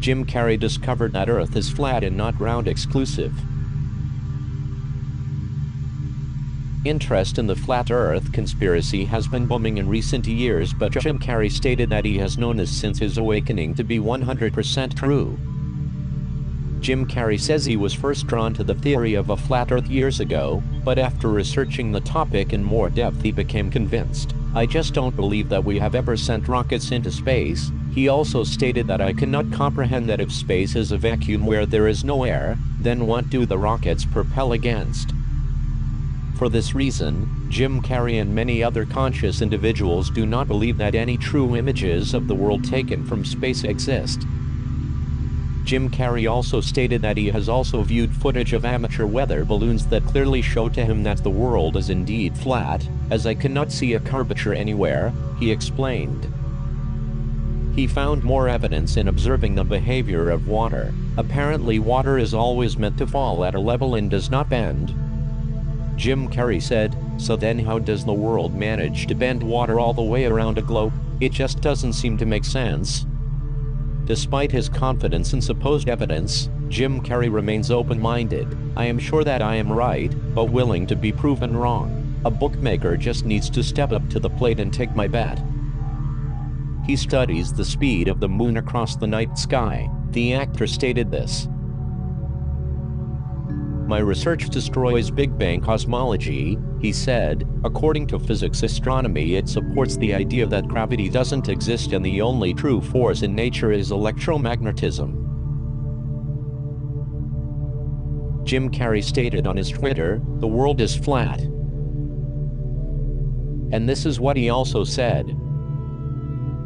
Jim Carrey discovered that Earth is flat and not round exclusive. Interest in the flat Earth conspiracy has been booming in recent years, but Jim Carrey stated that he has known this since his awakening to be 100% true. Jim Carrey says he was first drawn to the theory of a flat Earth years ago, but after researching the topic in more depth he became convinced. "I just don't believe that we have ever sent rockets into space." He also stated that "I cannot comprehend that if space is a vacuum where there is no air, then what do the rockets propel against?" For this reason, Jim Carrey and many other conscious individuals do not believe that any true images of the world taken from space exist. Jim Carrey also stated that he has also viewed footage of amateur weather balloons that clearly show to him that the world is indeed flat, as "I cannot see a curvature anywhere," he explained. He found more evidence in observing the behavior of water. Apparently water is always meant to fall at a level and does not bend. Jim Carrey said, "So then how does the world manage to bend water all the way around a globe? It just doesn't seem to make sense." Despite his confidence in supposed evidence, Jim Carrey remains open-minded. "I am sure that I am right, but willing to be proven wrong. A bookmaker just needs to step up to the plate and take my bet." He studies the speed of the moon across the night sky. The actor stated this: "My research destroys Big Bang cosmology," he said. "According to physics astronomy, it supports the idea that gravity doesn't exist and the only true force in nature is electromagnetism." Jim Carrey stated on his Twitter, "The world is flat." And this is what he also said: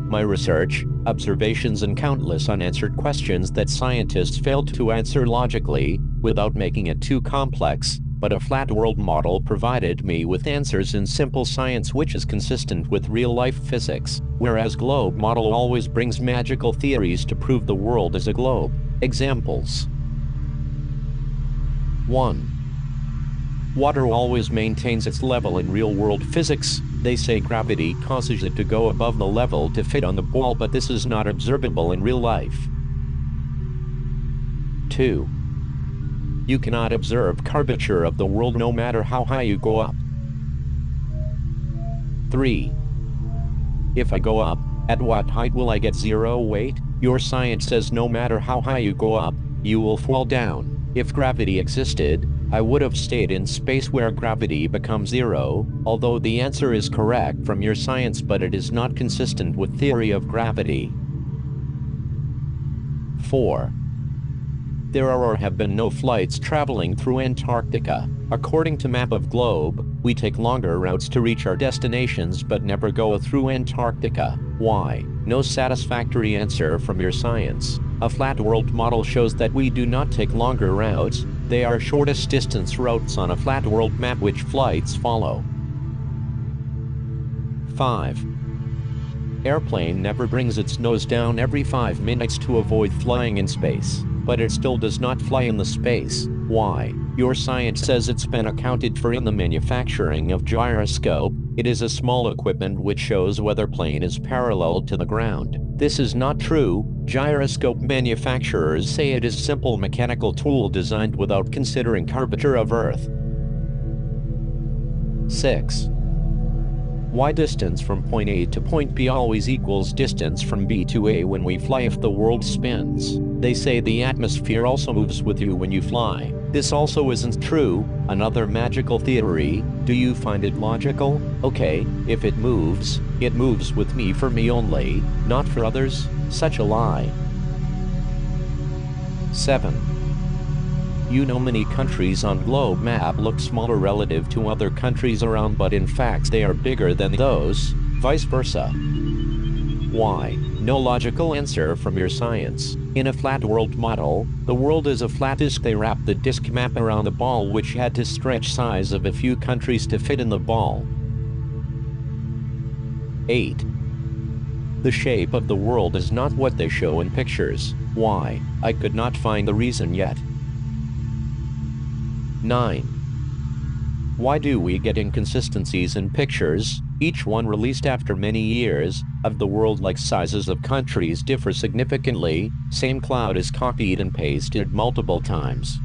"My research, observations and countless unanswered questions that scientists failed to answer logically, without making it too complex, but a flat world model provided me with answers in simple science which is consistent with real-life physics, whereas globe model always brings magical theories to prove the world is a globe." Examples: 1. Water always maintains its level in real-world physics. They say gravity causes it to go above the level to fit on the ball, but this is not observable in real life. 2. You cannot observe curvature of the world no matter how high you go up. 3. If I go up, at what height will I get zero weight? Your science says no matter how high you go up, you will fall down. If gravity existed, I would have stayed in space where gravity becomes zero, although the answer is correct from your science, but it is not consistent with theory of gravity. 4. There are or have been no flights traveling through Antarctica. According to map of globe, we take longer routes to reach our destinations but never go through Antarctica. Why? No satisfactory answer from your science. A flat world model shows that we do not take longer routes. They are shortest distance routes on a flat world map which flights follow. 5. Airplane never brings its nose down every 5 minutes to avoid flying in space, but it still does not fly in the space. Why? Your science says it's been accounted for in the manufacturing of gyroscope. It is a small equipment which shows whether plane is parallel to the ground. This is not true. Gyroscope manufacturers say it is simple mechanical tool designed without considering curvature of Earth. 6. Why distance from point A to point B always equals distance from B to A when we fly if the world spins? They say the atmosphere also moves with you when you fly. This also isn't true. Another magical theory. Do you find it logical? Okay, if it moves with me, for me only, not for others. Such a lie. 7. You know, many countries on globe map look smaller relative to other countries around, but in fact they are bigger than those, vice versa. Why? No logical answer from your science. In a flat world model, the world is a flat disk. They wrap the disk map around the ball, which had to stretch size of a few countries to fit in the ball. 8. The shape of the world is not what they show in pictures. Why? I could not find the reason yet. 9. Why do we get inconsistencies in pictures? each one released after many years, of the world-like sizes of countries differ significantly, same cloud is copied and pasted multiple times.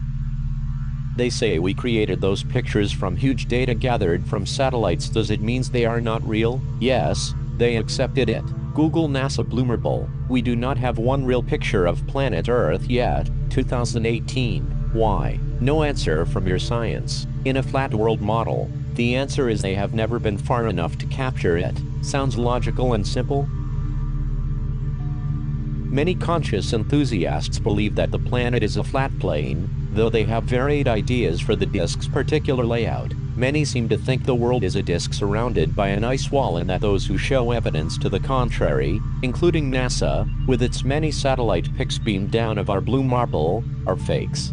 They say we created those pictures from huge data gathered from satellites. Does it mean they are not real? Yes, they accepted it. Google NASA Bloomerable. We do not have one real picture of planet Earth yet. 2018. Why? No answer from your science. In a flat world model, the answer is they have never been far enough to capture it. Sounds logical and simple? Many conscious enthusiasts believe that the planet is a flat plane, though they have varied ideas for the disk's particular layout. Many seem to think the world is a disk surrounded by an ice wall, and that those who show evidence to the contrary, including NASA, with its many satellite pics beamed down of our blue marble, are fakes.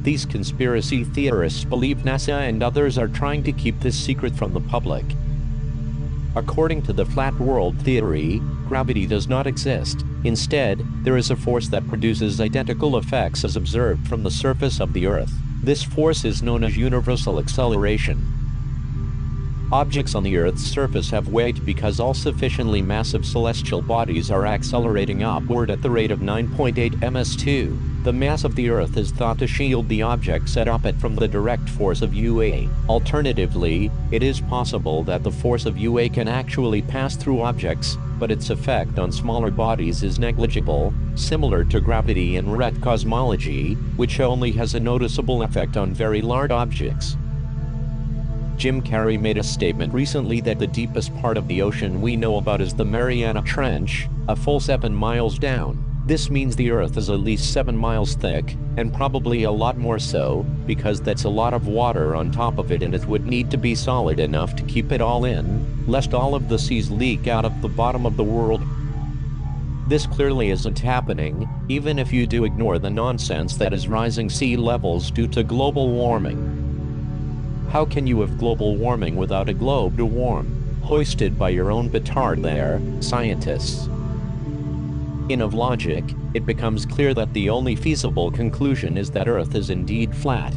These conspiracy theorists believe NASA and others are trying to keep this secret from the public. According to the flat world theory, gravity does not exist. Instead, there is a force that produces identical effects as observed from the surface of the Earth. This force is known as universal acceleration. Objects on the Earth's surface have weight because all sufficiently massive celestial bodies are accelerating upward at the rate of 9.8 ms2. The mass of the Earth is thought to shield the object set up it from the direct force of UA. Alternatively, it is possible that the force of UA can actually pass through objects, but its effect on smaller bodies is negligible, similar to gravity in ret cosmology, which only has a noticeable effect on very large objects. Jim Carrey made a statement recently that the deepest part of the ocean we know about is the Mariana Trench, a full 7 miles down. This means the Earth is at least 7 miles thick, and probably a lot more so, because that's a lot of water on top of it, and it would need to be solid enough to keep it all in, lest all of the seas leak out of the bottom of the world. This clearly isn't happening, even if you do ignore the nonsense that is rising sea levels due to global warming. How can you have global warming without a globe to warm? Hoisted by your own petard there, scientists. In of logic, it becomes clear that the only feasible conclusion is that Earth is indeed flat.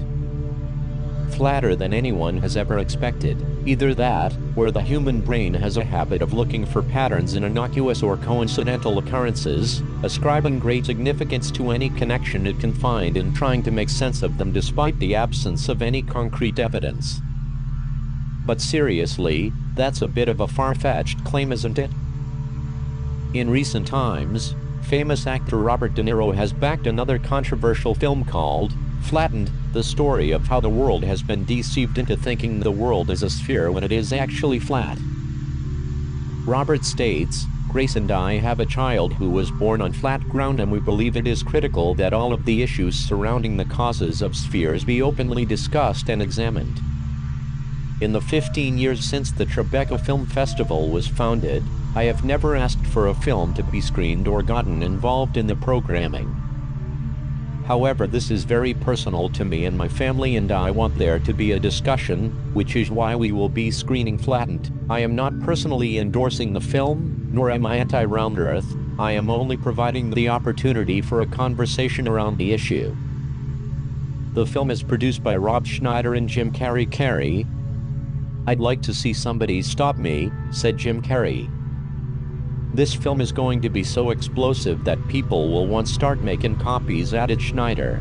Flatter than anyone has ever expected. Either that, or the human brain has a habit of looking for patterns in innocuous or coincidental occurrences, ascribing great significance to any connection it can find and trying to make sense of them despite the absence of any concrete evidence. But seriously, that's a bit of a far-fetched claim, isn't it? In recent times, famous actor Robert De Niro has backed another controversial film called Flattened, the story of how the world has been deceived into thinking the world is a sphere when it is actually flat. Robert states, "Grace and I have a child who was born on flat ground, and we believe it is critical that all of the issues surrounding the causes of spheres be openly discussed and examined." In the 15 years since the Tribeca Film Festival was founded, I have never asked for a film to be screened or gotten involved in the programming. However, this is very personal to me and my family, and I want there to be a discussion, which is why we will be screening Flattened. I am not personally endorsing the film, nor am I anti-round Earth. I am only providing the opportunity for a conversation around the issue. The film is produced by Rob Schneider and Jim Carrey. "I'd like to see somebody stop me," said Jim Carrey. "This film is going to be so explosive that people will want to start making copies," added Schneider.